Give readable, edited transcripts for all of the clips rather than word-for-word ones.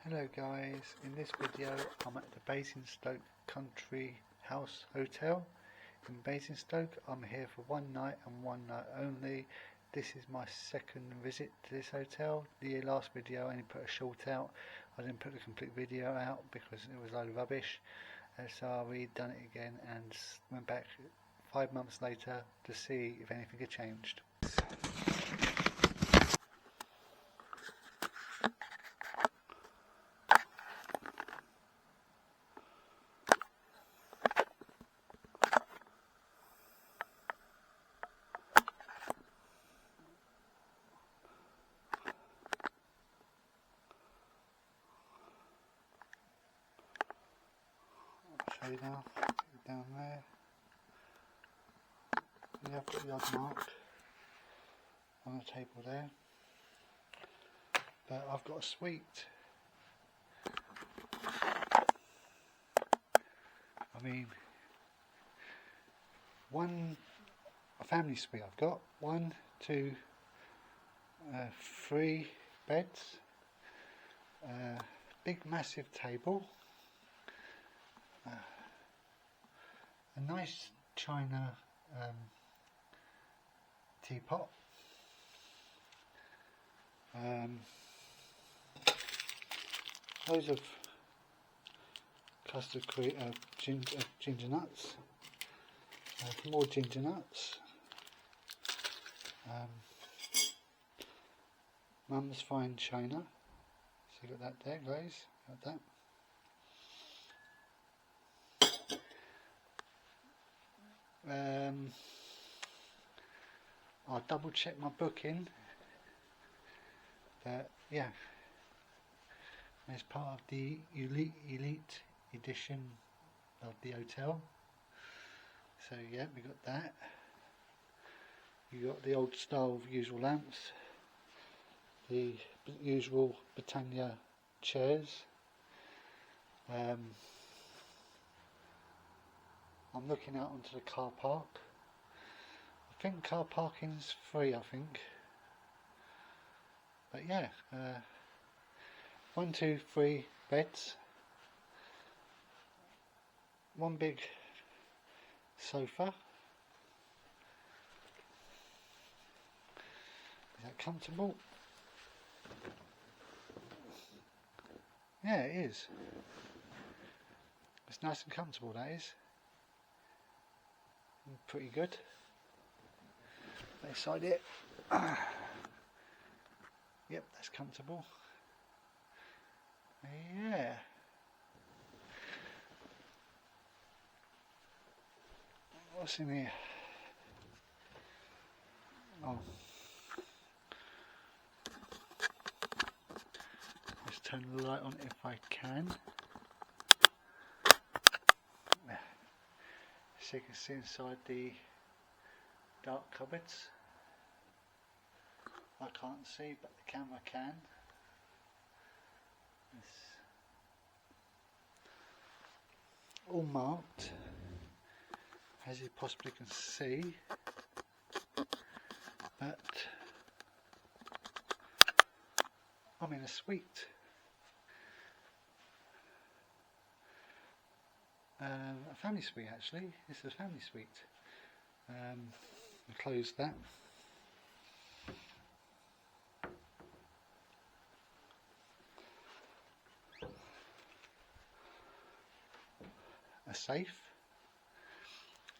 Hello guys, in this video I'm at the Basingstoke Country Hotel in Basingstoke. I'm here for one night and one night only. This is my second visit to this hotel. The last video I only put a short out. I didn't put a complete video out because it was a load of rubbish. So I redone it again and went back 5 months later to see if anything had changed. Show you now, down there. You have got the odd mark on the table there, but I've got a suite. I mean, a family suite I've got. 1, 2, 3 beds, big massive table, a nice china teapot, loads of custard cream, ginger nuts, more ginger nuts, Mum's fine china, so you got that there guys, got that. I'll double check my booking, but yeah, as part of the elite edition of the hotel. So yeah, we got that. You got the old style usual lamps, the usual Britannia chairs. I'm looking out onto the car park. I think car parking's free, I think. But yeah, 1, 2, 3 beds, one big sofa. Is that comfortable? Yeah, it is. It's nice and comfortable, that is. Pretty good. Beside it, yep, that's comfortable. Yeah. What's in here? Oh, let's turn the light on if I can. So you can see inside the dark cupboards. I can't see, but the camera can. It's all marked, as you possibly can see, but I'm in a suite. A family suite actually. This is a family suite. I'll close that. A safe.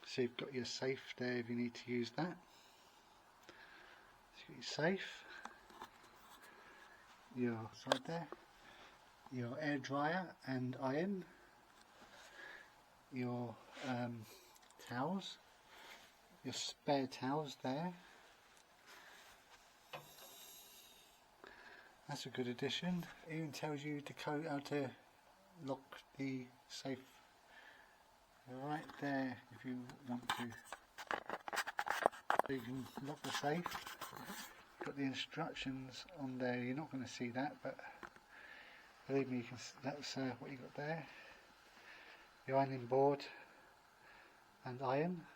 So you've got your safe there if you need to use that. So you've got your safe. Your side there. Your air dryer and iron. Your towels, your spare towels there. That's a good addition. It even tells you the code, how to lock the safe right there if you want to. So you can lock the safe. Got the instructions on there. You're not going to see that, but believe me, you can. That's what you got there. Your ironing board and iron,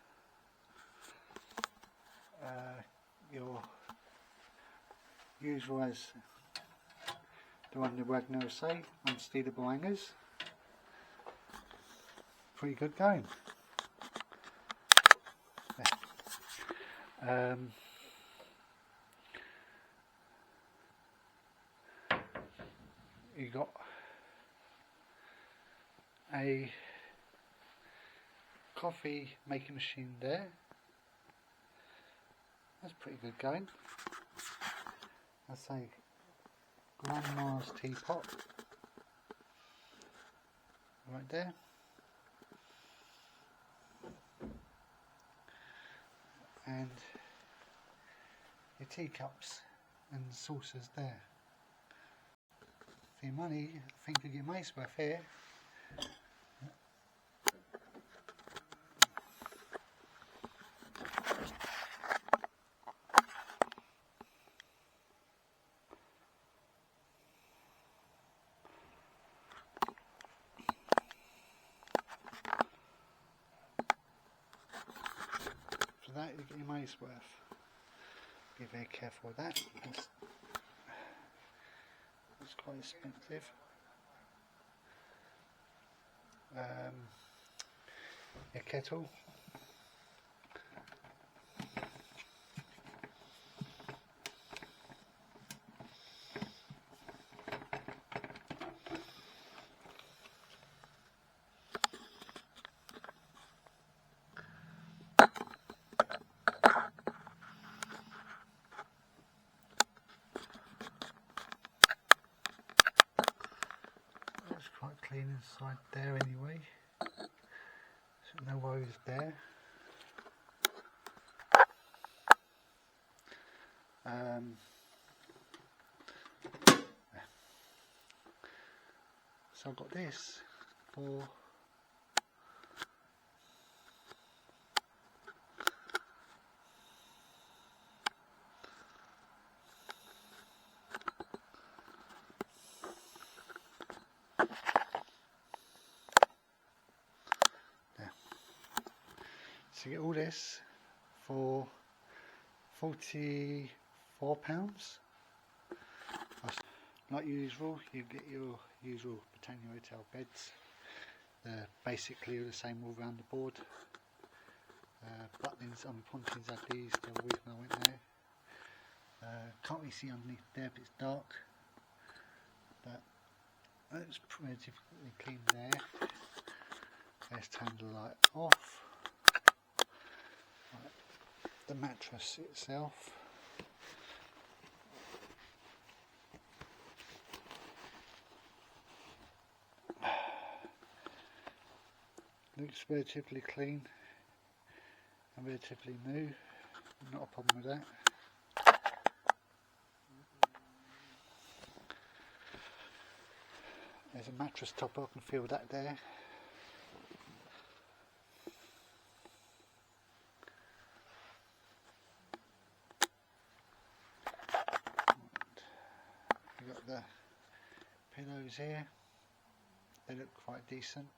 your usual as the one the Wagner say, unstealable hangers. Pretty good going. Yeah. You got a coffee making machine there. That's pretty good going. I say Grandma's teapot right there. And your teacups and saucers there. For your money, I think you get money's worth here. For that, you get your money's worth. Be very careful with that. It's quite expensive. Your kettle. It's quite clean inside there anyway, so no worries there. So I've got this for so you get all this for £44. Like usual, you get your usual Britannia Hotel beds. They're basically the same all around the board. Butlins and Pontins had these the other week when I went there. Can't really see underneath there, but it's dark. But it's relatively clean there. Let's turn the light off. Right. The mattress itself. Looks relatively clean and relatively new. Not a problem with that. There's a mattress topper, I can feel that there. You've got the pillows here, they look quite decent.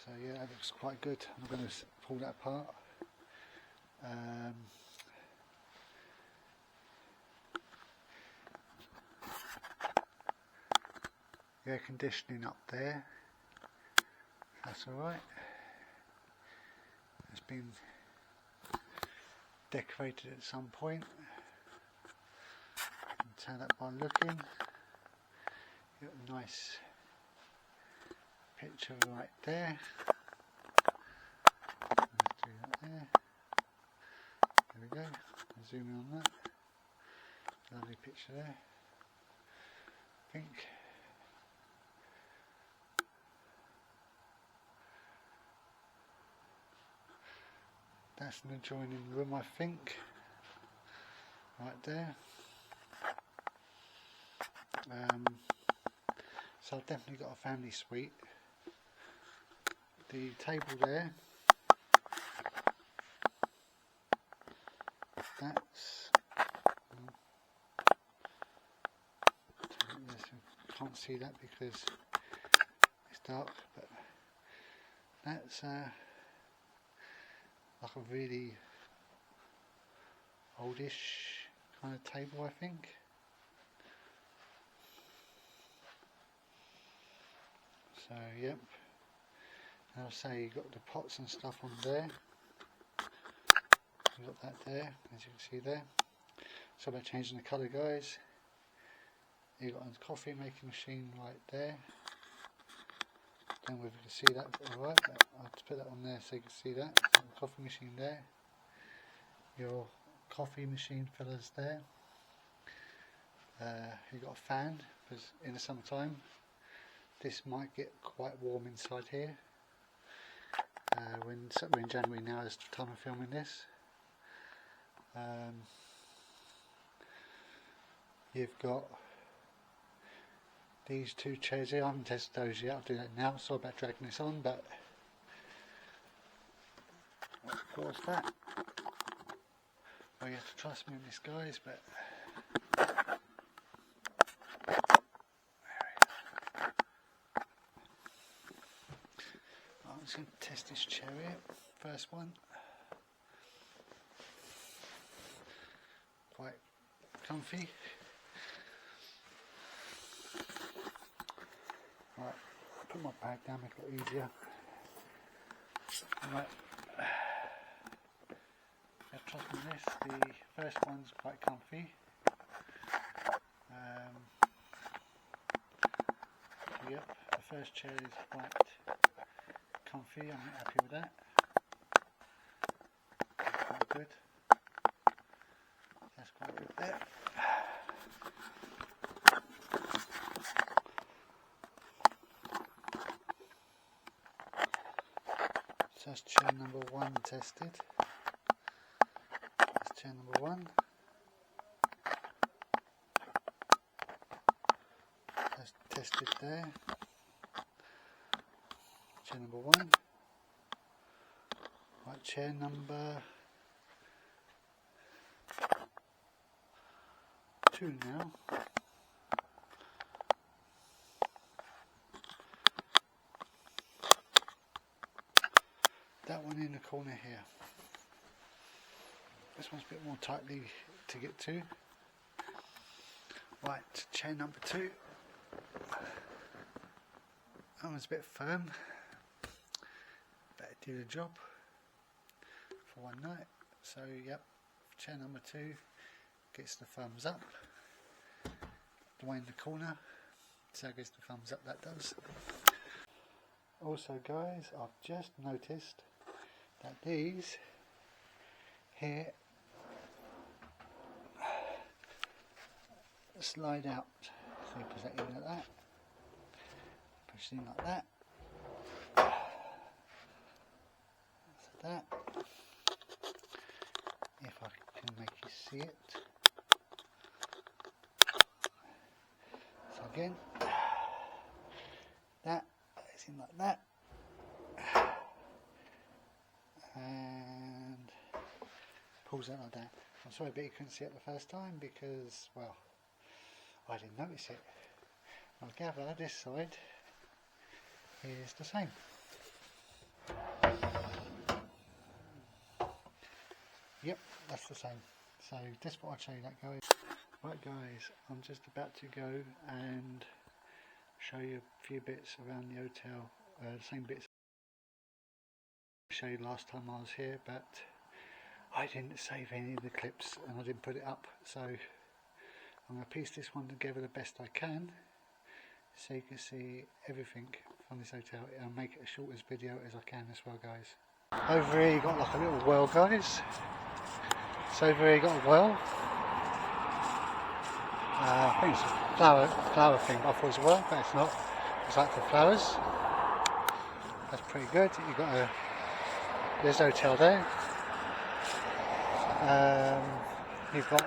So yeah, that looks quite good. I'm going to pull that apart. Air conditioning up there. That's alright. It's been decorated at some point. You can tell that by looking. You've got a nice picture right there. Let's do that there. There we go. I'll zoom in on that. Lovely picture there. I think that's an adjoining room, I think. Right there. So I've definitely got a family suite. The table there, that's can't see that because it's dark, but that's like a really oldish kind of table, I think. So yep, and I'll say you've got the pots and stuff on there. You've got that there, as you can see there. So about changing the colour, guys. You've got a coffee making machine right there. Don't know if you can see that alright, but I'll have to put that on there so you can see that. So the coffee machine there. Your coffee machine fillers there. You've got a fan, because in the summertime this might get quite warm inside here. We're in January now, is the time of filming this. You've got these two chairs here. I haven't tested those yet, I'll do that now. Sorry about dragging this on, but of course that. Well, you have to trust me on this, guys, but I'm just going to test this chair here. First one. Quite comfy. Right, put my bag down, make it a lot easier. Right. Trust me on this, the first one's quite comfy. Yep, the first chair is quite comfy, I'm happy with that. That's quite good. That's quite good there. So that's chair number 1 tested. That's chair number 1. That's tested there. Chair number 1. Right, chair number 2 now. That one in the corner here. This one's a bit more tightly to get to. Right, chair number 2. That one's a bit firm. Better do the job for one night. So yep, chair number 2 gets the thumbs up. The one in the corner, so it gets the thumbs up, that does. Also guys, I've just noticed that these here slide out. So you push that in like that, push it in like that, so that, if I can make you see it. So again, that is in like that, and pulls out like that. I'm sorry, but you couldn't see it the first time because, well, I didn't notice it. I gather this side is the same. Yep, that's the same. So that's what I'd show you that, guys. Right guys, I'm just about to go and show you a few bits around the hotel, the same bits I showed you last time I was here, but I didn't save any of the clips and I didn't put it up, so I'm going to piece this one together the best I can so you can see everything from this hotel and make it as short as video as I can as well, guys. Over here you got like a little well, guys. So over here you got a well. I think it's a flower thing, I thought it was a well, but it's not. It's like for flowers. That's pretty good. You've got there's a hotel there. You've got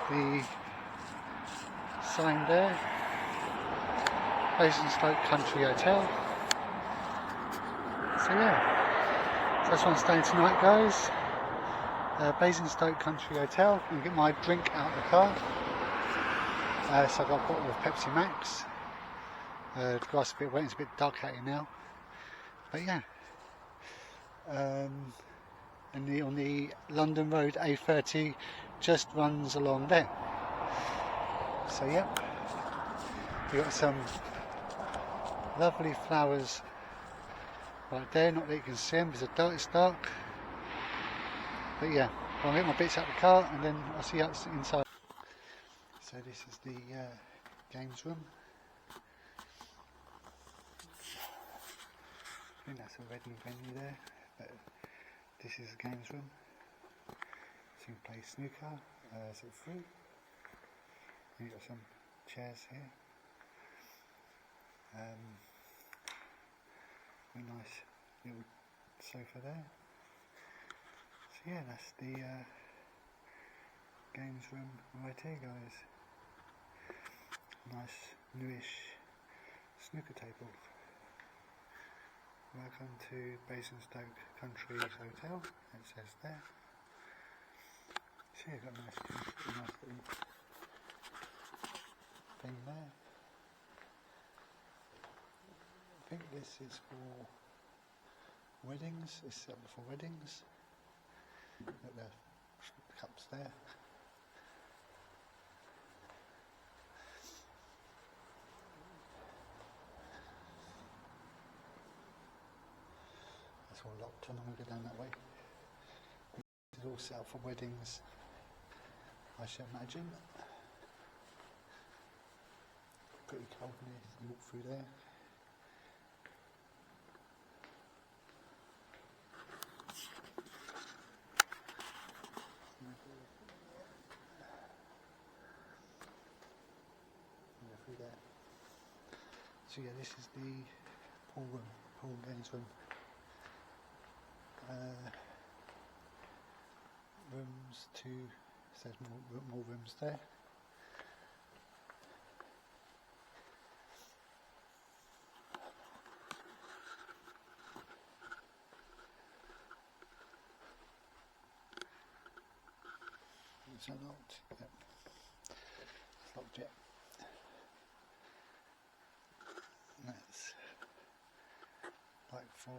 the sign there, Basingstoke Country Hotel. So yeah, so that's where I'm staying tonight, guys. Basingstoke Country Hotel. I'm going to get my drink out of the car. So I've got a bottle of Pepsi Max. The grass is a bit wet, it's a bit dark out here now. But yeah, and on the London Road A30 just runs along there. So yeah, we've got some lovely flowers right there, not that you can see them because it's dark, but yeah, I'll get my bits out of the car and then I'll see you inside. So this is the games room. I think that's a wedding venue there, but this is the games room. So you can play snooker, so through. You've got some chairs here. Very nice little sofa there. So yeah, that's the games room right here, guys. Nice newish snooker table. Welcome to Basingstoke Country Hotel, it says there. So you've got a nice little thing there. I think this is for weddings, it's set up for weddings. Got the cups there. It's all locked, I'm going to go down that way. It's all set up for weddings, I should imagine. Pretty cold in here, you walk through there. Through there. So yeah, this is the pool room, pool games room. Rooms to, says more rooms there. Is that locked? Yep. It's locked yet. That's like for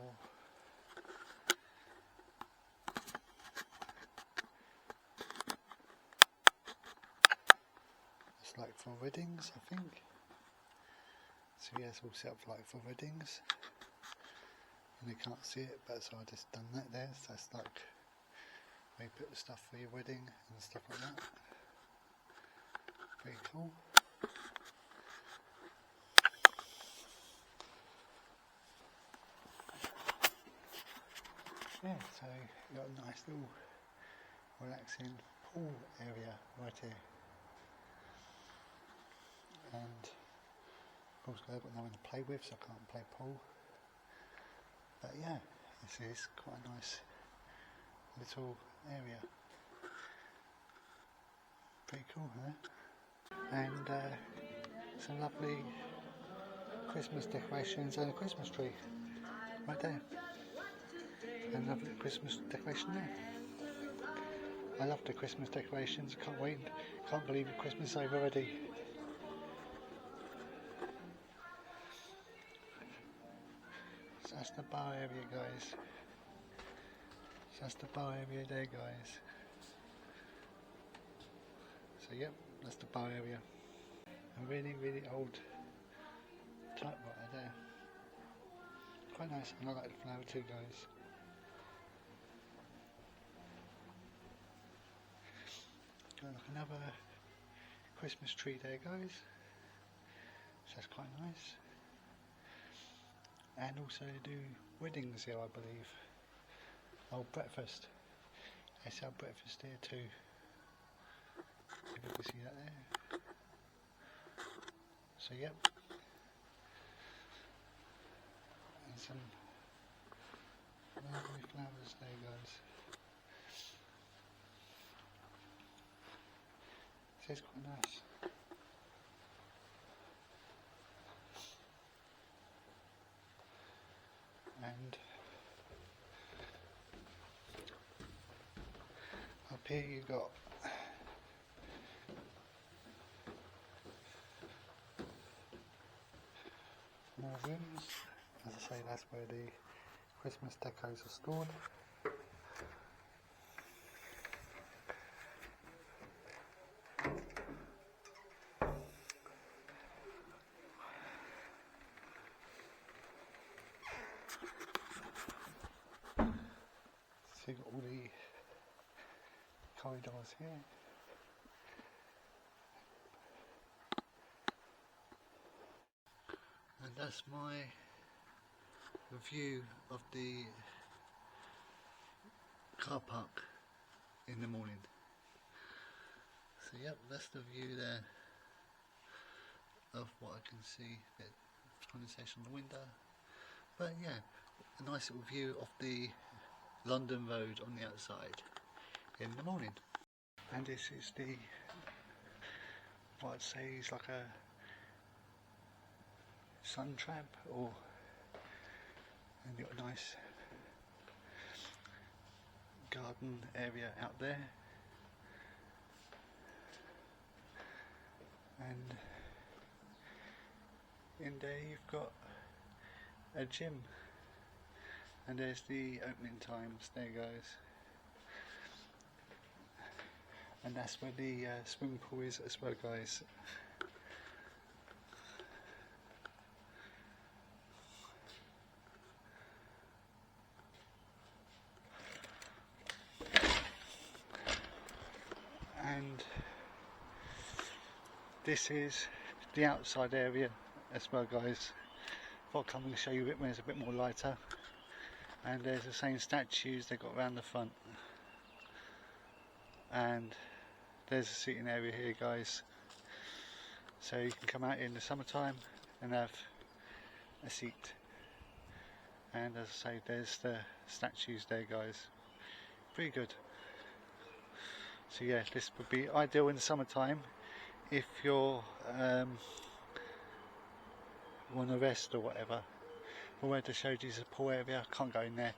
it's like for weddings, I think. So yeah, it's all set up like for weddings. And you can't see it, but so I just done that there. So that's like where you put the stuff for your wedding and stuff like that. Pretty cool. Yeah, so you've got a nice little relaxing pool area right here. And of course I've got no one to play with, so I can't play pool. But yeah, this is quite a nice little area. Pretty cool, huh? And some lovely Christmas decorations and a Christmas tree right there. And lovely Christmas decoration there. I love the Christmas decorations, can't wait, can't believe Christmas is over already. So that's the bar area, guys. So that's the bar area there, guys. So yep, that's the bar area. A really, really old typewriter there. Quite nice, and I like the flower too, guys. Got like another Christmas tree there, guys. So that's quite nice. And also they do weddings here, I believe. Oh, breakfast. They sell breakfast here too. If you can see that there. So yep. And some lovely flowers there, guys. So it's quite nice. And up here you've got more rooms. As I say, that's where the Christmas decos are stored. corridors here. And that's my review of the car park in the morning. So yep, that's the view there of what I can see, a bit of condensation on the window. But yeah, a nice little view of the London Road on the outside in the morning. And this is the, what I'd say is like a sun trap, or, and you've got a nice garden area out there, and in there you've got a gym, and there's the opening times there, guys, and that's where the swimming pool is as well, guys. And this is the outside area as well, guys. I'll come and show you a bit when it's a bit more lighter. And there's the same statues they got around the front. And there's a seating area here, guys. So you can come out in the summertime and have a seat. And as I say, there's the statues there, guys. Pretty good. So yeah, this would be ideal in the summertime if you're want to rest or whatever. I wanted to show you the pool area. I can't go in there,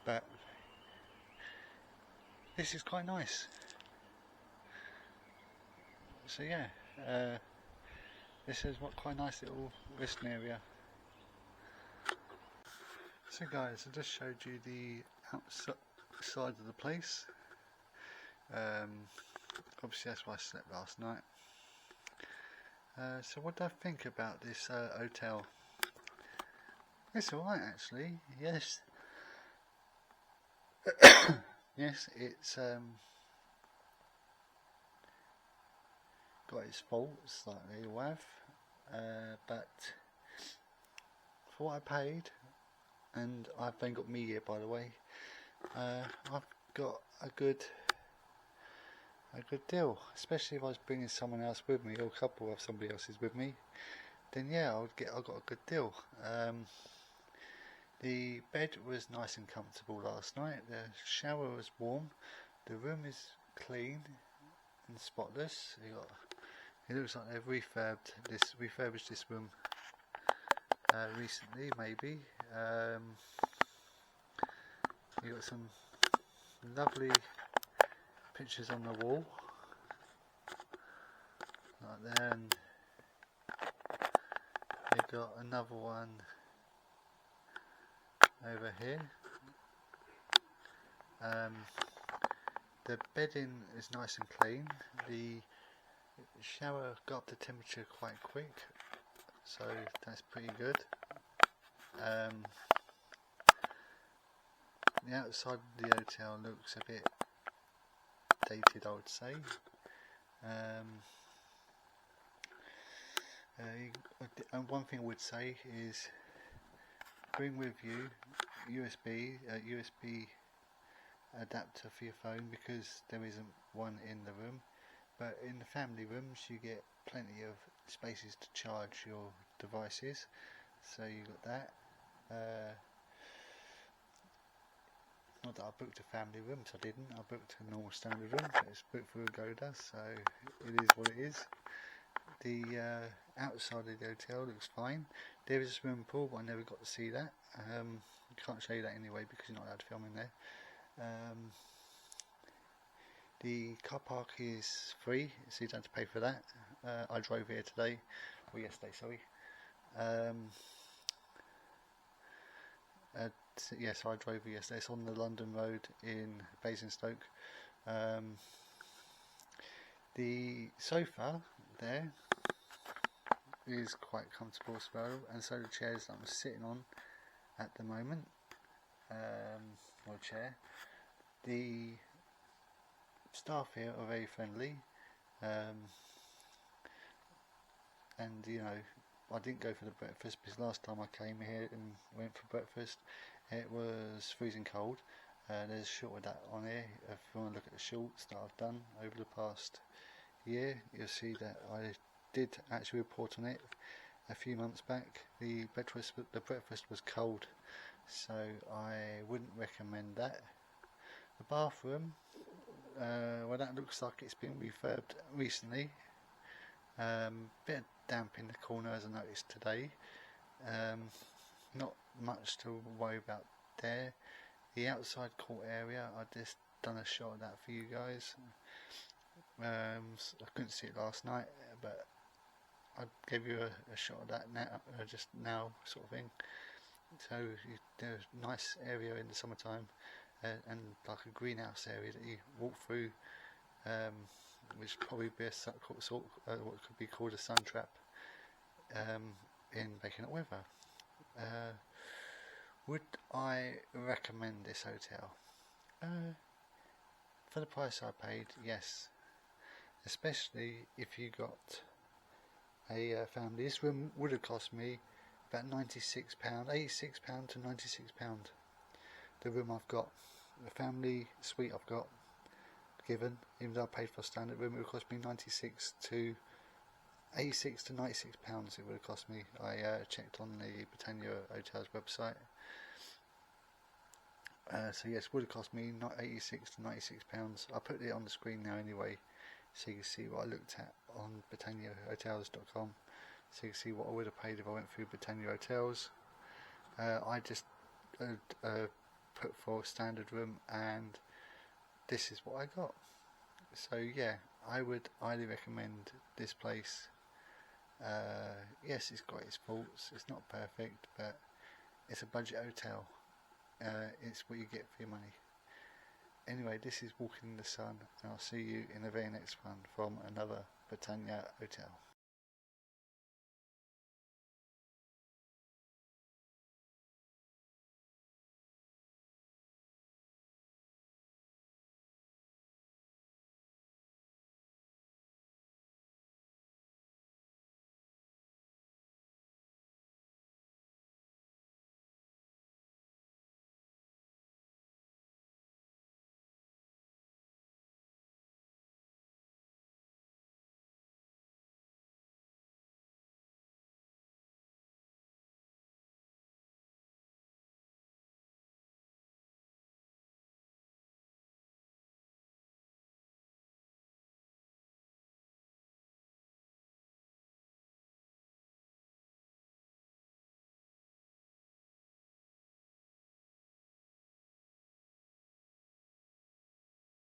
but this is quite nice. So yeah, this is quite a nice little resting area. So guys, I just showed you the outside of the place. Obviously that's where I slept last night. So what do I think about this hotel? It's alright actually, yes. Yes, it's got its faults like they all have, but for what I paid, and I've then got me here by the way, I've got a good deal, especially if I was bringing someone else with me, or a couple of somebody else's with me, then yeah, I got a good deal. The bed was nice and comfortable last night, the shower was warm, the room is clean and spotless. It looks like they've refurbished this room recently, maybe. You got some lovely pictures on the wall, like there, and you've got another one over here. The bedding is nice and clean. The shower got up the temperature quite quick, so that's pretty good. The outside of the hotel looks a bit dated, I would say. And one thing I would say is bring with you USB adapter for your phone, because there isn't one in the room, but in the family rooms you get plenty of spaces to charge your devices, so you got that. Not that I booked a family room, so I didn't. I booked a normal standard room. It's booked through Agoda, so it is what it is. The outside of the hotel looks fine. There is a swimming pool, but I never got to see that. Can't show you that anyway because you're not allowed to film in there. The car park is free, so you don't have to pay for that. I drove here today, or yesterday, sorry. Yes, I drove here yesterday. It's on the London Road in Basingstoke. The sofa there is quite comfortable as well, and so the chairs that I'm sitting on at the moment, or chair. The Staff here are very friendly, and you know, I didn't go for the breakfast because last time I came here and went for breakfast it was freezing cold. There's a short of that on here. If you want to look at the shorts that I've done over the past year, you'll see that I did actually report on it a few months back. The breakfast was cold, so I wouldn't recommend that. The bathroom, well, that looks like it's been refurbed recently. Bit of damp in the corner as I noticed today. Not much to worry about there. The outside court area, I just done a shot of that for you guys. I couldn't see it last night, but I gave you a shot of that now, just now, sort of thing. So there's a nice area in the summertime, and like a greenhouse area that you walk through, which probably be what could be called a sun trap in vacant weather. Would I recommend this hotel? For the price I paid, yes. Especially if you got a family. This room would have cost me about £96, £86 to £96. The room I've got, the family suite I've got given, even though I paid for a standard room, it would cost me £86 to £96 to £96 it would have cost me. I checked on the Britannia Hotels website. So yes, would have cost me not £86 to £96. I'll put it on the screen now anyway, so you can see what I looked at on BritanniaHotels.com, so you can see what I would have paid if I went through Britannia Hotels. I just put for a standard room, and this is what I got. So yeah, I would highly recommend this place. Yes, it's got its faults, it's not perfect, but it's a budget hotel. It's what you get for your money. Anyway, this is Walking in the Sun, and I'll see you in the very next one from another Britannia Hotel.